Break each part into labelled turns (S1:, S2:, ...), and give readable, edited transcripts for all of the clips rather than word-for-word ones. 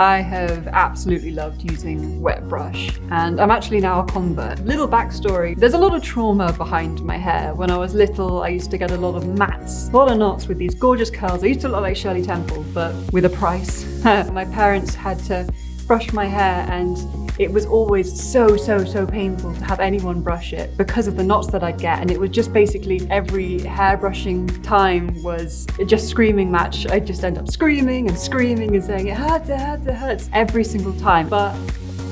S1: I have absolutely loved using Wet Brush, and I'm actually now a convert. Little backstory, there's a lot of trauma behind my hair. When I was little, I used to get a lot of mats, a lot of knots with these gorgeous curls. I used to look like Shirley Temple, but with a price. My parents had to brush my hair, and it was always so painful to have anyone brush it because of the knots that I'd get. And it was just basically every hair brushing time was just screaming match. I'd just end up screaming and saying it hurts every single time. But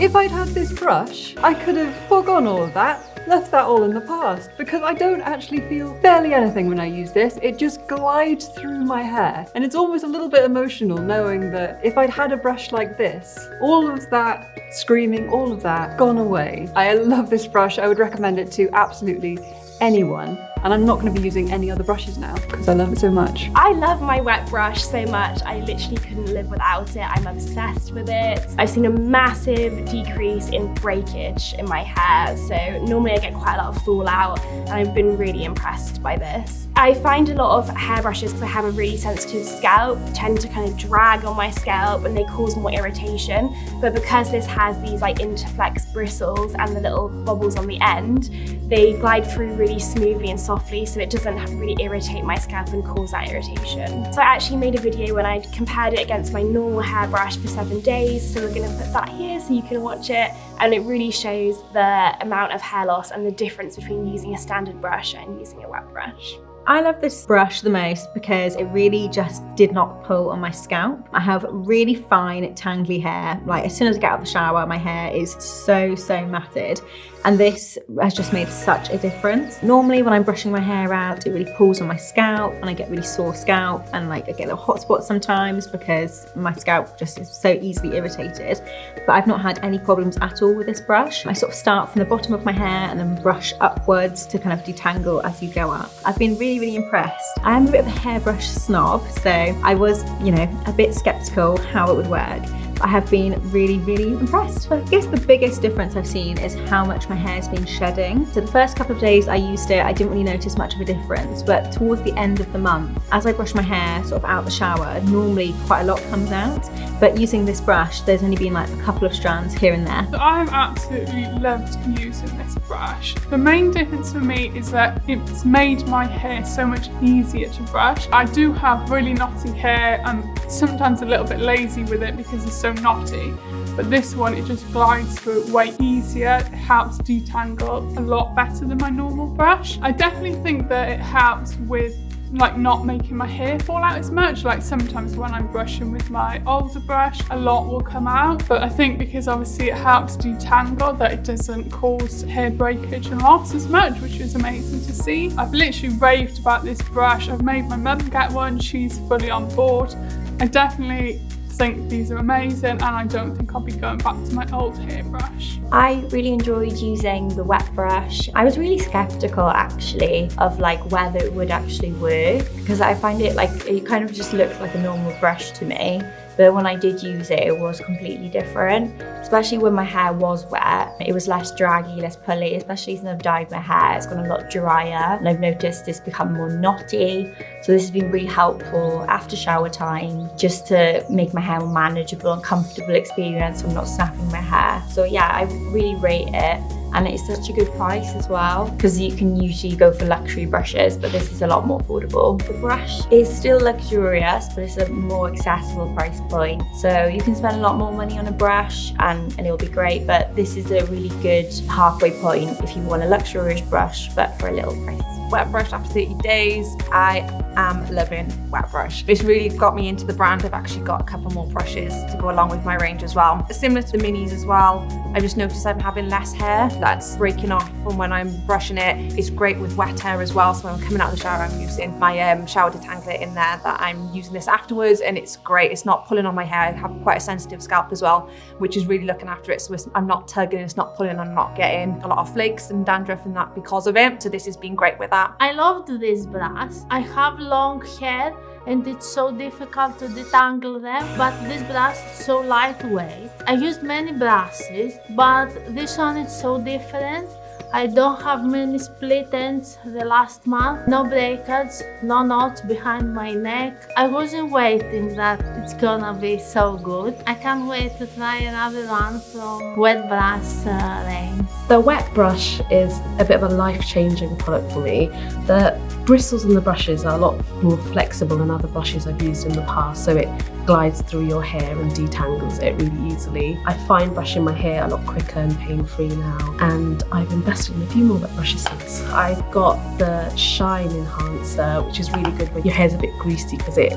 S1: if I'd had this brush, I could have foregone all of that, left that all in the past, because I don't actually feel barely anything when I use this. It just glides through my hair, and it's almost a little bit emotional knowing that if I'd had a brush like this, all of that screaming, all of that gone away. I love this brush. I would recommend it to absolutely anyone, and I'm not going to be using any other brushes now because I love it so much.
S2: I love my Wet Brush so much. I literally couldn't live without it. I'm obsessed with it. I've seen a massive decrease in breakage in my hair, so normally I get quite a lot of fallout, and I've been really impressed by this. I find a lot of hairbrushes, because I have a really sensitive scalp, tend to kind of drag on my scalp and they cause more irritation. But because this has these like interflex bristles and the little bubbles on the end, they glide through really smoothly and softly, so it doesn't really irritate my scalp and cause that irritation. So I actually made a video when I compared it against my normal hairbrush for 7 days. So we're gonna put that here so you can watch it. And it really shows the amount of hair loss and the difference between using a standard brush and using a wet brush.
S3: I love this brush the most because it really just did not pull on my scalp. I have really fine, tangly hair. Like as soon as I get out of the shower, my hair is so matted. And this has just made such a difference. Normally when I'm brushing my hair out, it really pulls on my scalp and I get really sore scalp, and like I get little hot spots sometimes because my scalp just is so easily irritated. But I've not had any problems at all with this brush. I sort of start from the bottom of my hair and then brush upwards to kind of detangle as you go up. I've been really impressed. I am a bit of a hairbrush snob, so I was, a bit skeptical how it would work. I have been really impressed. I guess the biggest difference I've seen is how much my hair's been shedding. So the first couple of days I used it, I didn't really notice much of a difference, but towards the end of the month, as I brush my hair sort of out the shower, normally quite a lot comes out, but using this brush, there's only been like a couple of strands here and there.
S4: I've absolutely loved using this brush. The main difference for me is that it's made my hair so much easier to brush. I do have really knotty hair. I'm sometimes a little bit lazy with it because it's so knotty, but this one, it just glides through it way easier. It helps detangle a lot better than my normal brush. I definitely think that it helps with like not making my hair fall out as much. Like sometimes when I'm brushing with my older brush, a lot will come out, but I think because obviously it helps detangle, that it doesn't cause hair breakage and loss as much, which is amazing to see. I've literally raved about this brush. I've made my mum get one, she's fully on board. I definitely think these are amazing, and I don't think I'll be going back to my old hairbrush.
S5: I really enjoyed using the wet brush. I was really skeptical actually of like whether it would actually work, because I find it like it kind of just looks like a normal brush to me. But when I did use it, it was completely different, especially when my hair was wet. It was less draggy, less pulley, especially since I've dyed my hair. It's gone a lot drier, and I've noticed it's become more knotty. So this has been really helpful after shower time, just to make my hair more manageable and comfortable experience from not snapping my hair. So yeah, I really rate it. And it's such a good price as well, because you can usually go for luxury brushes, but this is a lot more affordable. The brush is still luxurious, but it's a more accessible price point. So you can spend a lot more money on a brush and it'll be great, but this is a really good halfway point if you want a luxurious brush, but for a little price.
S6: Wet Brush after 30 days. I am loving Wet Brush. It's really got me into the brand. I've actually got a couple more brushes to go along with my range as well. Similar to the minis as well, I just noticed I'm having less hair that's breaking off from when I'm brushing it. It's great with wet hair as well, so when I'm coming out of the shower, I'm using my shower detangler in there, that I'm using this afterwards, and it's great. It's not pulling on my hair. I have quite a sensitive scalp as well, which is really looking after it, so I'm not tugging, it's not pulling, I'm not getting a lot of flakes and dandruff and that because of it, so this has been great with that.
S7: I loved this brush. I have long hair and it's so difficult to detangle them, but this brush is so lightweight. I used many brushes, but this one is so different. I don't have many split ends the last month. No breakage, no knots behind my neck. I wasn't waiting that it's gonna be so good. I can't wait to try another one from Wet Brush range.
S8: The Wet Brush is a bit of a life-changing product for me. The bristles on the brushes are a lot more flexible than other brushes I've used in the past, so it glides through your hair and detangles it really easily. I find brushing my hair a lot quicker and pain-free now, and I've invested in a few more wet brushes since. I've got the Shine Enhancer, which is really good when your hair's a bit greasy because it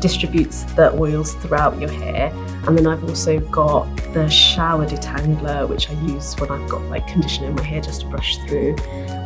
S8: distributes the oils throughout your hair. And then I've also got the Shower Detangler, which I use when I've got like conditioner in my hair just to brush through.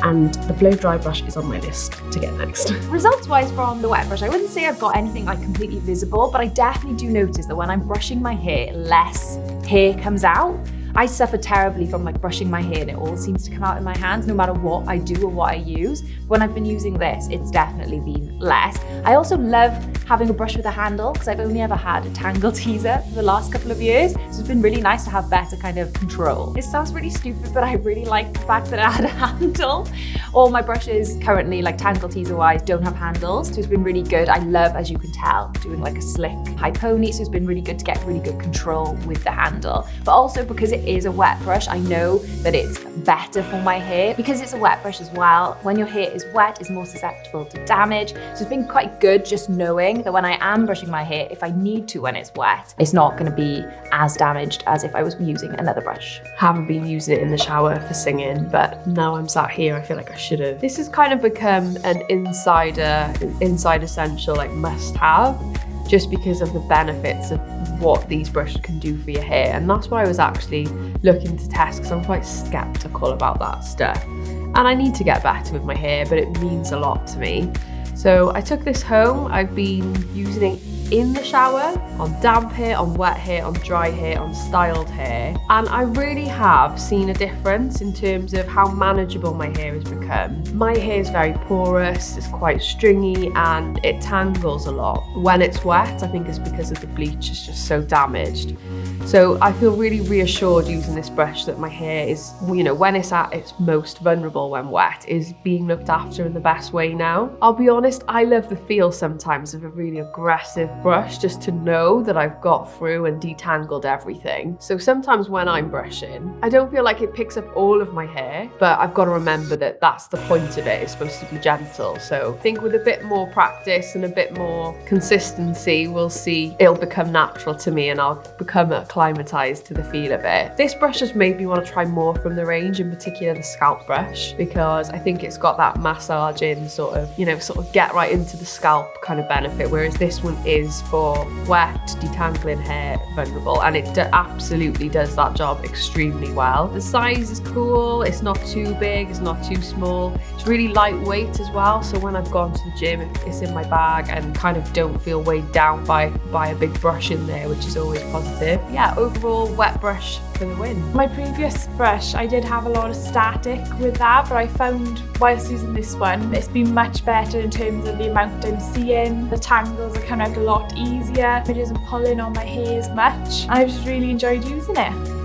S8: And the blow dry brush is on my list to get next.
S9: Results-wise from the wet brush, I wouldn't say I've got anything like completely visible, but I definitely do notice that when I'm brushing my hair, less hair comes out. I suffer terribly from like brushing my hair and it all seems to come out in my hands no matter what I do or what I use. When I've been using this, it's definitely been less. I also love having a brush with a handle because I've only ever had a tangle teaser for the last couple of years. So it's been really nice to have better kind of control. It sounds really stupid, but I really like the fact that it had a handle. All my brushes currently, like tangle teaser wise, don't have handles. So it's been really good. I love, as you can tell, doing like a slick high pony. So it's been really good to get really good control with the handle. But also because it is a wet brush, I know that it's better for my hair because it's a wet brush as well. When your hair is wet, it's more susceptible to damage. So it's been quite good just knowing that when I am brushing my hair, if I need to when it's wet, it's not going to be as damaged as if I was using another brush.
S8: Haven't been using it in the shower for singing, but now I'm sat here, I feel like I should have. This has kind of become an inside essential, like must have, just because of the benefits of what these brushes can do for your hair. And that's what I was actually looking to test because I'm quite skeptical about that stuff. And I need to get better with my hair, but it means a lot to me. So I took this home. I've been using it in the shower, on damp hair, on wet hair, on dry hair, on styled hair. And I really have seen a difference in terms of how manageable my hair has become. My hair is very porous, it's quite stringy, and it tangles a lot. When it's wet, I think it's because of the bleach, it's just so damaged. So I feel really reassured using this brush that my hair is, you know, when it's at its most vulnerable when wet, is being looked after in the best way now. I'll be honest, I love the feel sometimes of a really aggressive brush, just to know that I've got through and detangled everything. So sometimes when I'm brushing, I don't feel like it picks up all of my hair, but I've got to remember that that's the point of it. It's supposed to be gentle. So I think with a bit more practice and a bit more consistency, we'll see it'll become natural to me and I'll become acclimatized to the feel of it. This brush has made me want to try more from the range, in particular the scalp brush, because I think it's got that massaging sort of, you know, sort of get right into the scalp kind of benefit, whereas this one is for wet, detangling hair, vulnerable, and it absolutely does that job extremely well. The size is cool, it's not too big, it's not too small, it's really lightweight as well, so when I've gone to the gym, it's in my bag and kind of don't feel weighed down by a big brush in there, which is always positive. Yeah, overall, wet brush for the win.
S2: My previous brush, I did have a lot of static with that, but I found whilst using this one, it's been much better in terms of the amount I'm seeing. The tangles are coming out a lot easier. It isn't pulling on my hair as much. I just really enjoyed using it.